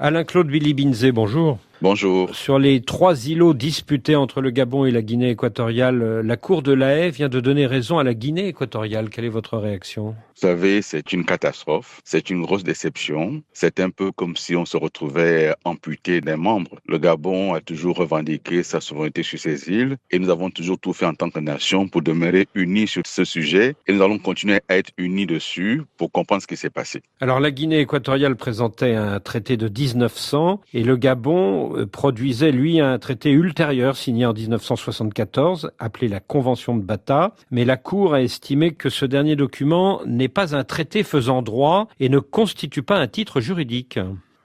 Alain-Claude Billy-Binzé, bonjour. Bonjour. Sur les 3 îlots disputés entre le Gabon et la Guinée équatoriale, la Cour de La Haye vient de donner raison à la Guinée équatoriale. Quelle est votre réaction ? Vous savez, c'est une catastrophe, c'est une grosse déception. C'est un peu comme si on se retrouvait amputé d'un membre. Le Gabon a toujours revendiqué sa souveraineté sur ces îles et nous avons toujours tout fait en tant que nation pour demeurer unis sur ce sujet et nous allons continuer à être unis dessus pour comprendre ce qui s'est passé. Alors la Guinée équatoriale présentait un traité de 1900 et le Gabon produisait, lui, un traité ultérieur signé en 1974, appelé la Convention de Bata. Mais la Cour a estimé que ce dernier document n'est pas un traité faisant droit et ne constitue pas un titre juridique.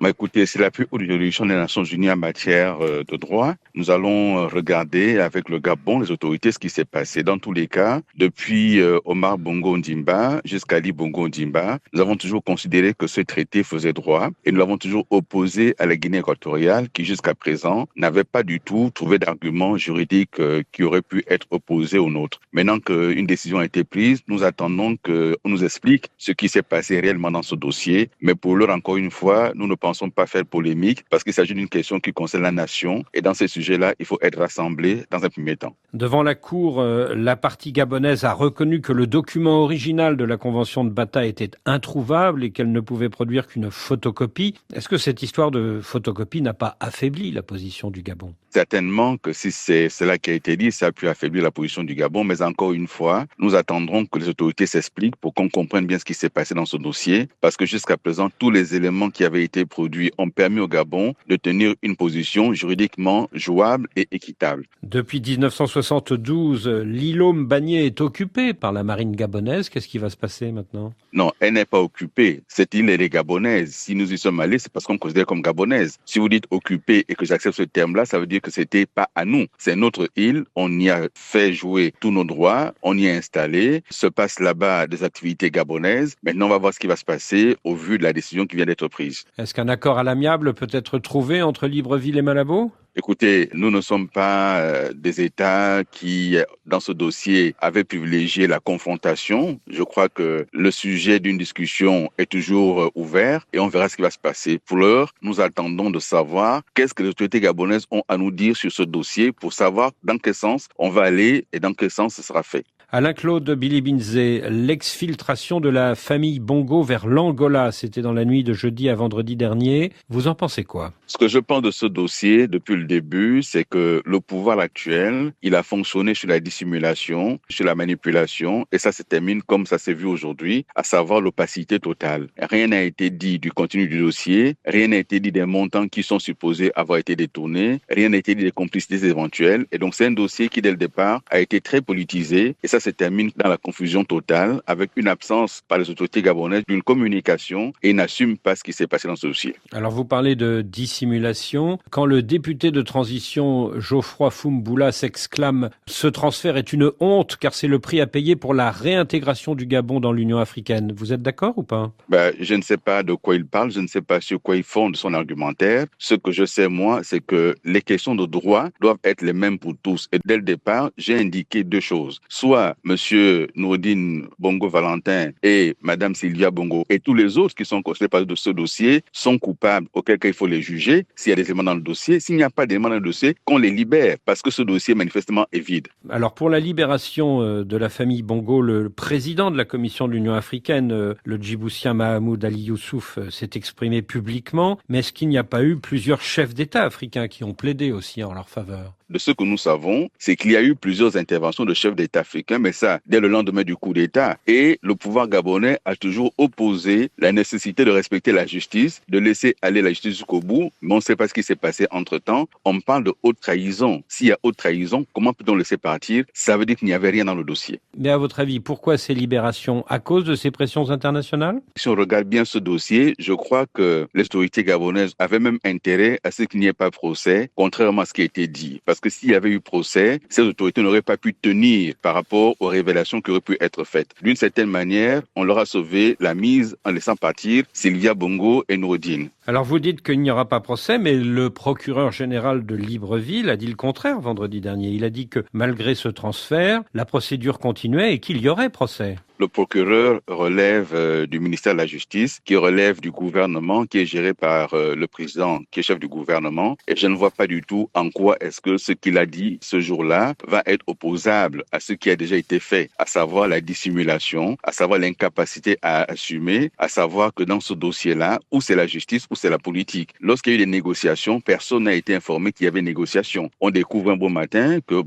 Écoutez, c'est la plus haute juridiction des Nations Unies en matière de droit. Nous allons regarder avec le Gabon, les autorités, ce qui s'est passé. Dans tous les cas, depuis Omar Bongo Ondimba jusqu'à Ali Bongo Ondimba, nous avons toujours considéré que ce traité faisait droit et nous l'avons toujours opposé à la Guinée équatoriale qui, jusqu'à présent, n'avait pas du tout trouvé d'argument juridique qui aurait pu être opposé au nôtre. Maintenant qu'une décision a été prise, nous attendons qu'on nous explique ce qui s'est passé réellement dans ce dossier. Mais pour l'heure, encore une fois, nous ne pensons pas faire polémique parce qu'il s'agit d'une question qui concerne la nation et dans ces sujets-là, il faut être rassemblés dans un premier temps. Devant la Cour, la partie gabonaise a reconnu que le document original de la Convention de Bata était introuvable et qu'elle ne pouvait produire qu'une photocopie. Est-ce que cette histoire de photocopie n'a pas affaibli la position du Gabon ? Certainement que si c'est cela qui a été dit, ça a pu affaiblir la position du Gabon, mais encore une fois, nous attendrons que les autorités s'expliquent pour qu'on comprenne bien ce qui s'est passé dans ce dossier, parce que jusqu'à présent, tous les éléments qui avaient été produits ont permis au Gabon de tenir une position juridiquement jouable et équitable. Depuis 1972, l'îlot Mbagné est occupé par la marine gabonaise. Qu'est-ce qui va se passer maintenant ? Non, elle n'est pas occupée. Cette île, elle est gabonaise. Si nous y sommes allés, c'est parce qu'on considère comme gabonaise. Si vous dites occupée et que j'accepte ce terme-là, ça veut dire que c'était pas à nous. C'est notre île. On y a fait jouer tous nos droits. On y est installé. Se passe là-bas des activités gabonaises. Maintenant, on va voir ce qui va se passer au vu de la décision qui vient d'être prise. Est-ce qu'un accord à l'amiable peut être trouvé entre Libreville et Malabo ? Écoutez, nous ne sommes pas des États qui, dans ce dossier, avaient privilégié la confrontation. Je crois que le sujet d'une discussion est toujours ouvert et on verra ce qui va se passer. Pour l'heure, nous attendons de savoir qu'est-ce que les autorités gabonaises ont à nous dire sur ce dossier pour savoir dans quel sens on va aller et dans quel sens ce sera fait. Alain-Claude Billy-Binzé, l'exfiltration de la famille Bongo vers l'Angola, c'était dans la nuit de jeudi à vendredi dernier. Vous en pensez quoi ? Ce que je pense de ce dossier depuis le début, c'est que le pouvoir actuel, il a fonctionné sur la dissimulation, sur la manipulation, et ça se termine comme ça s'est vu aujourd'hui, à savoir l'opacité totale. Rien n'a été dit du contenu du dossier, rien n'a été dit des montants qui sont supposés avoir été détournés, rien n'a été dit des complicités éventuelles, et donc c'est un dossier qui dès le départ a été très politisé, et ça se termine dans la confusion totale, avec une absence par les autorités gabonaises d'une communication, et ils n'assument pas ce qui s'est passé dans ce dossier. Alors vous parlez de dissimulation. Quand le député de transition Geoffroy Fumboula s'exclame « Ce transfert est une honte car c'est le prix à payer pour la réintégration du Gabon dans l'Union africaine », vous êtes d'accord ou pas ? Je ne sais pas de quoi il parle, je ne sais pas sur quoi il fonde son argumentaire. Ce que je sais, moi, c'est que les questions de droit doivent être les mêmes pour tous. Et dès le départ, j'ai indiqué deux choses. Soit Monsieur Noureddine Bongo Valentin et Madame Sylvia Bongo et tous les autres qui sont concernés par ce dossier sont coupables, auquel cas il faut les juger. S'il y a des éléments dans le dossier, s'il n'y a pas d'éléments dans le dossier, qu'on les libère, parce que ce dossier manifestement est vide. Alors pour la libération de la famille Bongo, le président de la Commission de l'Union africaine, le Djiboutien Mahamoud Ali Youssouf, s'est exprimé publiquement, mais est-ce qu'il n'y a pas eu plusieurs chefs d'État africains qui ont plaidé aussi en leur faveur ? De ce que nous savons, c'est qu'il y a eu plusieurs interventions de chefs d'État africains, mais ça, dès le lendemain du coup d'État. Et le pouvoir gabonais a toujours opposé la nécessité de respecter la justice, de laisser aller la justice jusqu'au bout, mais on ne sait pas ce qui s'est passé entre-temps. On parle de haute trahison. S'il y a haute trahison, comment peut-on laisser partir ? Ça veut dire qu'il n'y avait rien dans le dossier. Mais à votre avis, pourquoi ces libérations ? À cause de ces pressions internationales ? Si on regarde bien ce dossier, je crois que les autorités gabonaises avaient même intérêt à ce qu'il n'y ait pas procès, contrairement à ce qui a été dit. Parce que s'il y avait eu procès, ces autorités n'auraient pas pu tenir par rapport aux révélations qui auraient pu être faites. D'une certaine manière, on leur a sauvé la mise en laissant partir Sylvia Bongo et Noureddine. Alors vous dites qu'il n'y aura pas procès, mais le procureur général de Libreville a dit le contraire vendredi dernier. Il a dit que malgré ce transfert, la procédure continuait et qu'il y aurait procès. Le procureur relève du ministère de la Justice, qui relève du gouvernement, qui est géré par le président, qui est chef du gouvernement. Et je ne vois pas du tout en quoi est-ce que ce qu'il a dit ce jour-là va être opposable à ce qui a déjà été fait, à savoir la dissimulation, à savoir l'incapacité à assumer, à savoir que dans ce dossier-là, où c'est la justice, où c'est la politique. Lorsqu'il y a eu des négociations, personne n'a été informé qu'il y avait négociations. On découvre un beau matin que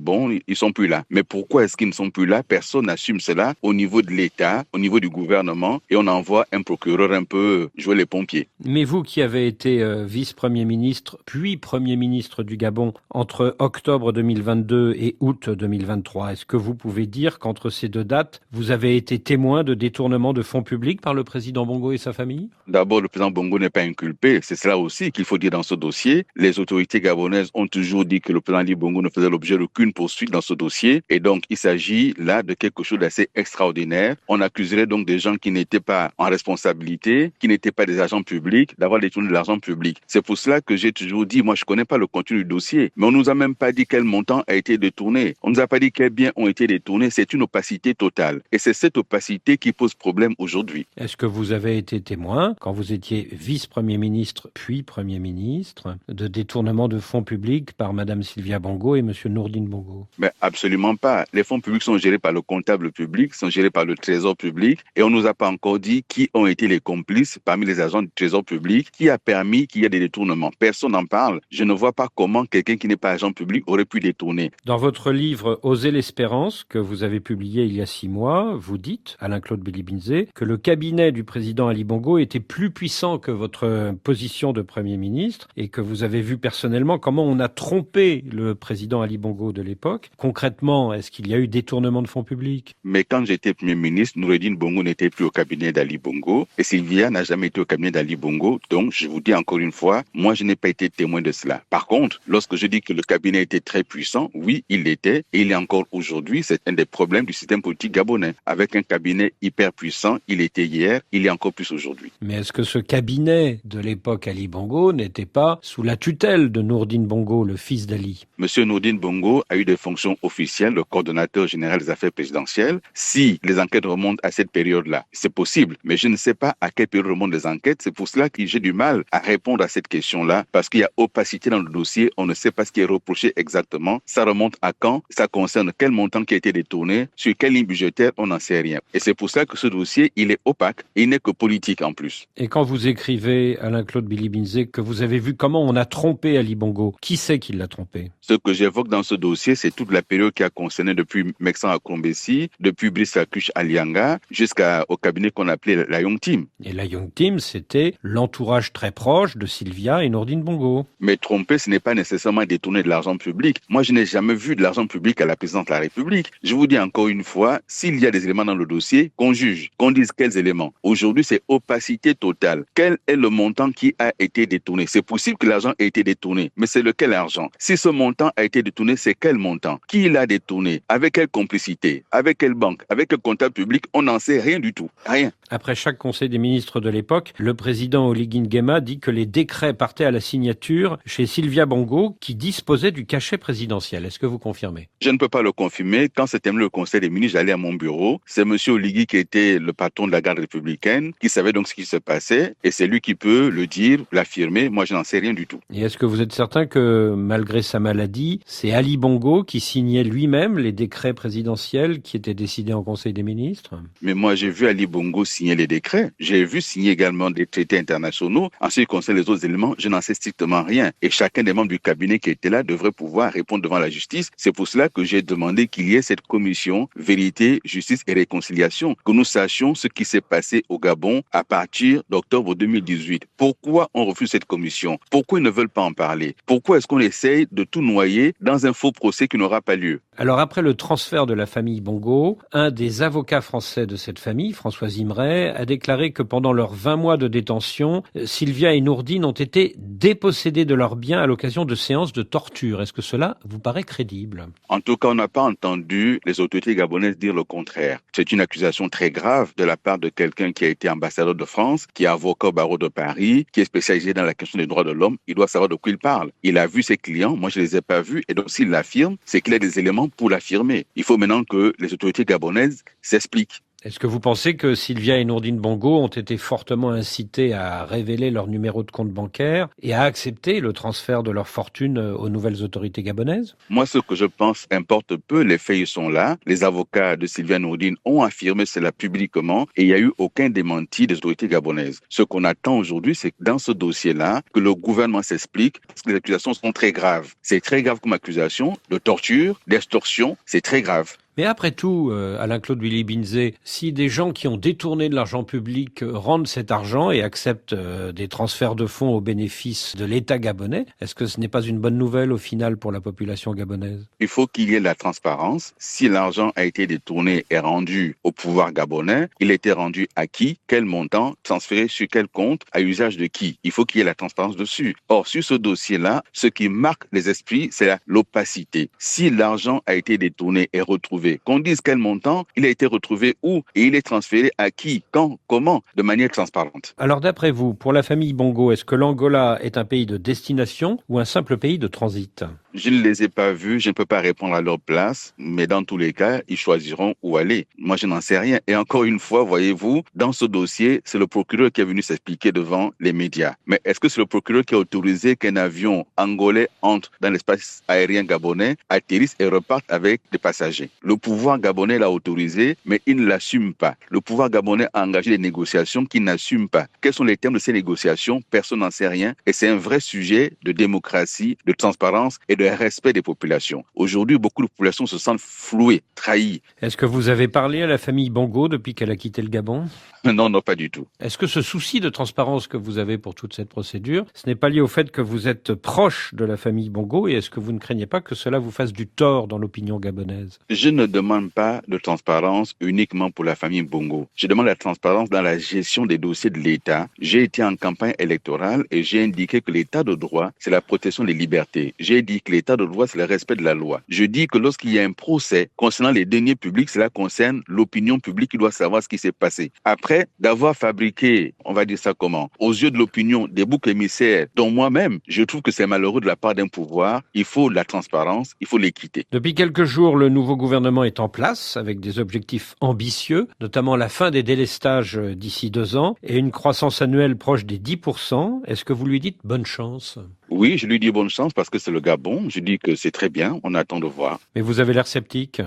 ils sont plus là. Mais pourquoi est-ce qu'ils ne sont plus là? Personne n'assume cela au niveau de l'État, au niveau du gouvernement, et on envoie un procureur un peu jouer les pompiers. Mais vous qui avez été vice-premier ministre, puis premier ministre du Gabon entre octobre 2022 et août 2023, est-ce que vous pouvez dire qu'entre ces deux dates, vous avez été témoin de détournement de fonds publics par le président Bongo et sa famille? D'abord, le président Bongo n'est pas inculpé. C'est cela aussi qu'il faut dire dans ce dossier. Les autorités gabonaises ont toujours dit que le président Ali Bongo ne faisait l'objet d'aucune poursuite dans ce dossier. Et donc, il s'agit là de quelque chose d'assez extraordinaire. On accuserait donc des gens qui n'étaient pas en responsabilité, qui n'étaient pas des agents publics, d'avoir détourné de l'argent public. C'est pour cela que j'ai toujours dit, moi, je connais pas le contenu du dossier, mais on nous a même pas dit quel montant a été détourné. On nous a pas dit quels biens ont été détournés. C'est une opacité totale. Et c'est cette opacité qui pose problème aujourd'hui. Est-ce que vous avez été témoin, quand vous étiez vice-premier ministre puis premier ministre, de détournement de fonds publics par Madame Sylvia Bongo et Monsieur Nourdine Bongo? Mais absolument pas. Les fonds publics sont gérés par le comptable public, sont gérés par le trésor public, et on nous a pas encore dit qui ont été les complices parmi les agents du trésor public, qui a permis qu'il y ait des détournements. Personne n'en parle. Je ne vois pas comment quelqu'un qui n'est pas agent public aurait pu détourner. Dans votre livre Oser l'espérance, que vous avez publié il y a 6 mois, vous dites, Alain-Claude Bilibinzé, que le cabinet du président Ali Bongo était plus puissant que votre position de Premier ministre et que vous avez vu personnellement comment on a trompé le président Ali Bongo de l'époque. Concrètement, est-ce qu'il y a eu détournement de fonds publics? Mais quand j'étais Premier ministre, Noureddine Bongo n'était plus au cabinet d'Ali Bongo et Sylvia n'a jamais été au cabinet d'Ali Bongo. Donc, je vous dis encore une fois, moi, je n'ai pas été témoin de cela. Par contre, lorsque je dis que le cabinet était très puissant, oui, il l'était et il est encore aujourd'hui. C'est un des problèmes du système politique gabonais. Avec un cabinet hyper puissant, il était hier, il est encore plus aujourd'hui. Mais est-ce que ce cabinet de l'époque Ali Bongo n'était pas sous la tutelle de Nourdine Bongo, le fils d'Ali? Monsieur Nourdine Bongo a eu des fonctions officielles, le coordonnateur général des affaires présidentielles. Si les enquêtes remontent à cette période-là, c'est possible, mais je ne sais pas à quelle période remontent les enquêtes. C'est pour cela que j'ai du mal à répondre à cette question-là, parce qu'il y a opacité dans le dossier, on ne sait pas ce qui est reproché exactement. Ça remonte à quand? Ça concerne quel montant qui a été détourné? Sur quelle ligne budgétaire? On n'en sait rien. Et c'est pour ça que ce dossier, il est opaque, et il n'est que politique en plus. Et quand vous écrivez, Alain-Claude Bilibinzé, que vous avez vu comment on a trompé Ali Bongo, qui c'est qui l'a trompé? Ce que j'évoque dans ce dossier, c'est toute la période qui a concerné depuis Meksan Akombesi, depuis Brice Akush Alianga, jusqu'au cabinet qu'on appelait la Young Team. Et la Young Team, c'était l'entourage très proche de Sylvia et Nourdine Bongo. Mais tromper, ce n'est pas nécessairement détourner de l'argent public. Moi, je n'ai jamais vu de l'argent public à la présidence de la République. Je vous dis encore une fois, s'il y a des éléments dans le dossier, qu'on juge, qu'on dise quels éléments. Aujourd'hui, c'est opacité totale. Quel est le montant qui a été détourné? C'est possible que l'argent ait été détourné, mais c'est lequel argent? Si ce montant a été détourné, c'est quel montant? Qui l'a détourné? Avec quelle complicité? Avec quelle banque? Avec quel comptable public? On n'en sait rien du tout. Rien. Après chaque conseil des ministres de l'époque, le président Oligui Nguema dit que les décrets partaient à la signature chez Sylvia Bongo, qui disposait du cachet présidentiel. Est-ce que vous confirmez? Je ne peux pas le confirmer. Quand c'était le conseil des ministres, j'allais à mon bureau. C'est monsieur Oligui qui était le patron de la garde républicaine, qui savait donc ce qui se passait, et c'est lui qui peut le dire, l'affirmer. Moi, je n'en sais rien du tout. Et est-ce que vous êtes certain que, malgré sa maladie, c'est Ali Bongo qui signait lui-même les décrets présidentiels qui étaient décidés en conseil des ministres? Mais moi, j'ai vu Ali Bongo signer les décrets. J'ai vu signer également des traités internationaux. En ce qui concerne les autres éléments, je n'en sais strictement rien. Et chacun des membres du cabinet qui était là devrait pouvoir répondre devant la justice. C'est pour cela que j'ai demandé qu'il y ait cette commission vérité, justice et réconciliation, que nous sachions ce qui s'est passé au Gabon à partir d'octobre 2018. Pourquoi on refuse cette commission? Pourquoi ils ne veulent pas en parler? Pourquoi est-ce qu'on essaye de tout noyer dans un faux procès qui n'aura pas lieu? Alors après le transfert de la famille Bongo, un des avocats français de cette famille, François Imray, a déclaré que pendant leurs 20 mois de détention, Sylvia et Nourdine ont été dépossédés de leurs biens à l'occasion de séances de torture. Est-ce que cela vous paraît crédible? En tout cas, on n'a pas entendu les autorités gabonaises dire le contraire. C'est une accusation très grave de la part de quelqu'un qui a été ambassadeur de France, qui est avocat au barreau de Paris, qui est spécialisé dans la question des droits de l'homme. Il doit savoir de quoi il parle. Il a vu ses clients, moi je les ai pas vus, et donc s'il l'affirme, c'est qu'il a des éléments pour l'affirmer. Il faut maintenant que les autorités gabonaises s'expliquent. Est-ce que vous pensez que Sylvia et Nourdine Bongo ont été fortement incités à révéler leur numéro de compte bancaire et à accepter le transfert de leur fortune aux nouvelles autorités gabonaises? Moi, ce que je pense importe peu. Les faits ils sont là. Les avocats de Sylvia Nourdine ont affirmé cela publiquement et il n'y a eu aucun démenti des autorités gabonaises. Ce qu'on attend aujourd'hui, c'est que dans ce dossier-là, que le gouvernement s'explique parce que les accusations sont très graves. C'est très grave comme accusation de torture, d'extorsion. C'est très grave. Mais après tout, Alain-Claude Willy Binzé, si des gens qui ont détourné de l'argent public rendent cet argent et acceptent des transferts de fonds au bénéfice de l'État gabonais, est-ce que ce n'est pas une bonne nouvelle au final pour la population gabonaise? Il faut qu'il y ait la transparence. Si l'argent a été détourné et rendu au pouvoir gabonais, il a été rendu à qui? Quel montant? Transféré sur quel compte? À usage de qui? Il faut qu'il y ait la transparence dessus. Or, sur ce dossier-là, ce qui marque les esprits, c'est l'opacité. Si l'argent a été détourné et retrouvé, qu'on dise quel montant, il a été retrouvé où et il est transféré à qui, quand, comment, de manière transparente. Alors d'après vous, pour la famille Bongo, est-ce que l'Angola est un pays de destination ou un simple pays de transit? Je ne les ai pas vus, je ne peux pas répondre à leur place, mais dans tous les cas, ils choisiront où aller. Moi, je n'en sais rien. Et encore une fois, voyez-vous, dans ce dossier, c'est le procureur qui est venu s'expliquer devant les médias. Mais est-ce que c'est le procureur qui a autorisé qu'un avion angolais entre dans l'espace aérien gabonais, atterrisse et reparte avec des passagers? Le pouvoir gabonais l'a autorisé, mais il ne l'assume pas. Le pouvoir gabonais a engagé des négociations qu'il n'assume pas. Quels sont les termes de ces négociations? Personne n'en sait rien. Et c'est un vrai sujet de démocratie, de transparence et de respect des populations. Aujourd'hui, beaucoup de populations se sentent flouées, trahies. Est-ce que vous avez parlé à la famille Bongo depuis qu'elle a quitté le Gabon? Non, non, pas du tout. Est-ce que ce souci de transparence que vous avez pour toute cette procédure, ce n'est pas lié au fait que vous êtes proche de la famille Bongo et est-ce que vous ne craignez pas que cela vous fasse du tort dans l'opinion gabonaise? Je ne demande pas de transparence uniquement pour la famille Bongo. Je demande la transparence dans la gestion des dossiers de l'État. J'ai été en campagne électorale et j'ai indiqué que l'État de droit, c'est la protection des libertés. J'ai dit que l'État de droit, c'est le respect de la loi. Je dis que lorsqu'il y a un procès concernant les deniers publics, cela concerne l'opinion publique qui doit savoir ce qui s'est passé. Après d'avoir fabriqué, on va dire ça comment, aux yeux de l'opinion, des boucs émissaires, dont moi-même, je trouve que c'est malheureux de la part d'un pouvoir. Il faut la transparence, il faut l'équité. Depuis quelques jours, le nouveau gouvernement est en place avec des objectifs ambitieux, notamment la fin des délestages d'ici 2 ans et une croissance annuelle proche des 10%. Est-ce que vous lui dites bonne chance? Oui, je lui dis bonne chance parce que c'est le Gabon. Je dis que c'est très bien, on attend de voir. Mais vous avez l'air sceptique.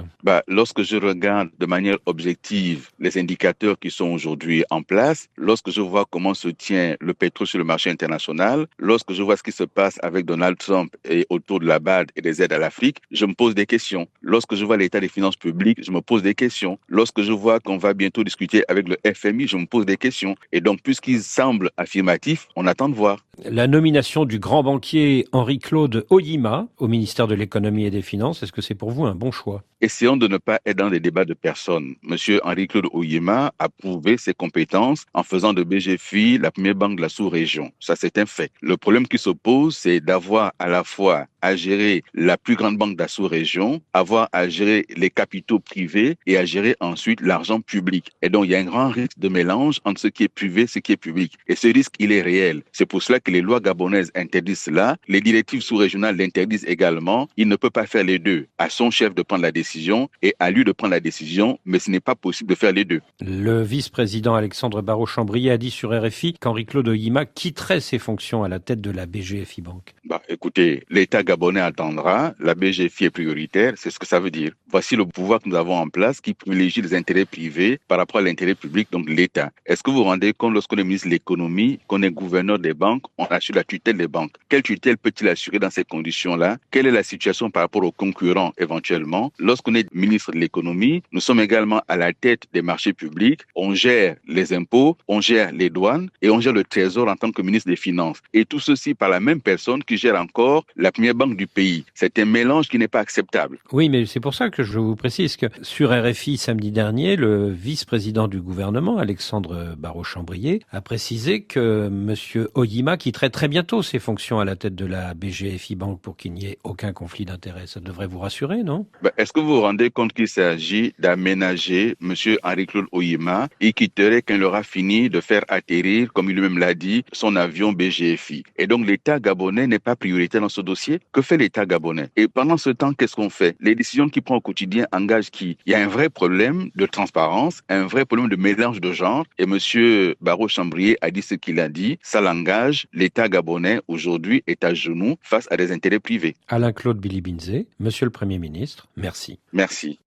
Lorsque je regarde de manière objective les indicateurs qui sont aujourd'hui en place, lorsque je vois comment se tient le pétrole sur le marché international, lorsque je vois ce qui se passe avec Donald Trump et autour de la BAD et des aides à l'Afrique, je me pose des questions. Lorsque je vois l'état des finances publiques, je me pose des questions. Lorsque je vois qu'on va bientôt discuter avec le FMI, je me pose des questions. Et donc, puisqu'il semble affirmatif, on attend de voir. La nomination du grand banquier Henri-Claude Oyima au ministère de l'économie et des finances, est-ce que c'est pour vous un bon choix? Essayons de ne pas être dans des débats de personnes. Monsieur Henri-Claude Oyima a prouvé ses compétences en faisant de BGFI la première banque de la sous-région. Ça, c'est un fait. Le problème qui se pose, c'est d'avoir à la fois à gérer la plus grande banque de la sous-région, avoir à gérer les capitaux privés et à gérer ensuite l'argent public. Et donc, il y a un grand risque de mélange entre ce qui est privé et ce qui est public. Et ce risque, il est réel. C'est pour cela que les lois gabonaises interdisent cela. Les directives sous-régionales l'interdisent également. Il ne peut pas faire les deux. À son chef de prendre la décision et à lui de prendre la décision, mais ce n'est pas possible de faire les deux. Le vice-président Alexandre Barraud-Chambrier a dit sur RFI qu'Henri-Claude Oyima quitterait ses fonctions à la tête de la BGFI Bank. Écoutez, l'État gabonais attendra, la BGFI est prioritaire, c'est ce que ça veut dire. Voici le pouvoir que nous avons en place qui privilégie les intérêts privés par rapport à l'intérêt public, donc l'État. Est-ce que vous vous rendez compte lorsqu'on est ministre de l'économie, qu'on est gouverneur des banques, on assure la tutelle des banques? Quelle tutelle peut-il assurer dans ces conditions-là? Quelle est la situation par rapport aux concurrents éventuellement? Lorsqu'on est ministre de l'économie, nous sommes également à la tête des marchés publics, on gère les impôts, on gère les douanes et on gère le trésor en tant que ministre des Finances. Et tout ceci par la même personne qui gère encore la première banque du pays. C'est un mélange qui n'est pas acceptable. Oui, mais c'est pour ça que je vous précise que sur RFI samedi dernier, le vice-président du gouvernement, Alexandre Barraud-Chambrier, a précisé que M. Oyima quitterait très bientôt ses fonctions à la tête de la BGFI Bank pour qu'il n'y ait aucun conflit d'intérêts. Ça devrait vous rassurer, non? Est-ce que vous vous rendez compte qu'il s'agit d'aménager M. Henri-Claude Oyema? Il quitterait quand il aura fini de faire atterrir, comme il lui-même l'a dit, son avion BGFI. Et donc l'État gabonais n'est pas prioritaire dans ce dossier. Que fait l'État gabonais? Et pendant ce temps, qu'est-ce qu'on fait? Les décisions qu'il prend au quotidien engagent qui? Il y a un vrai problème de transparence, un vrai problème de mélange de genres. Et M. Barreau-Chambrier a dit ce qu'il a dit. Ça l'engage. L'État gabonais, aujourd'hui, est à genoux face à des intérêts privés. Alain-Claude Bilibinzé, Monsieur le Premier ministre, merci. Merci.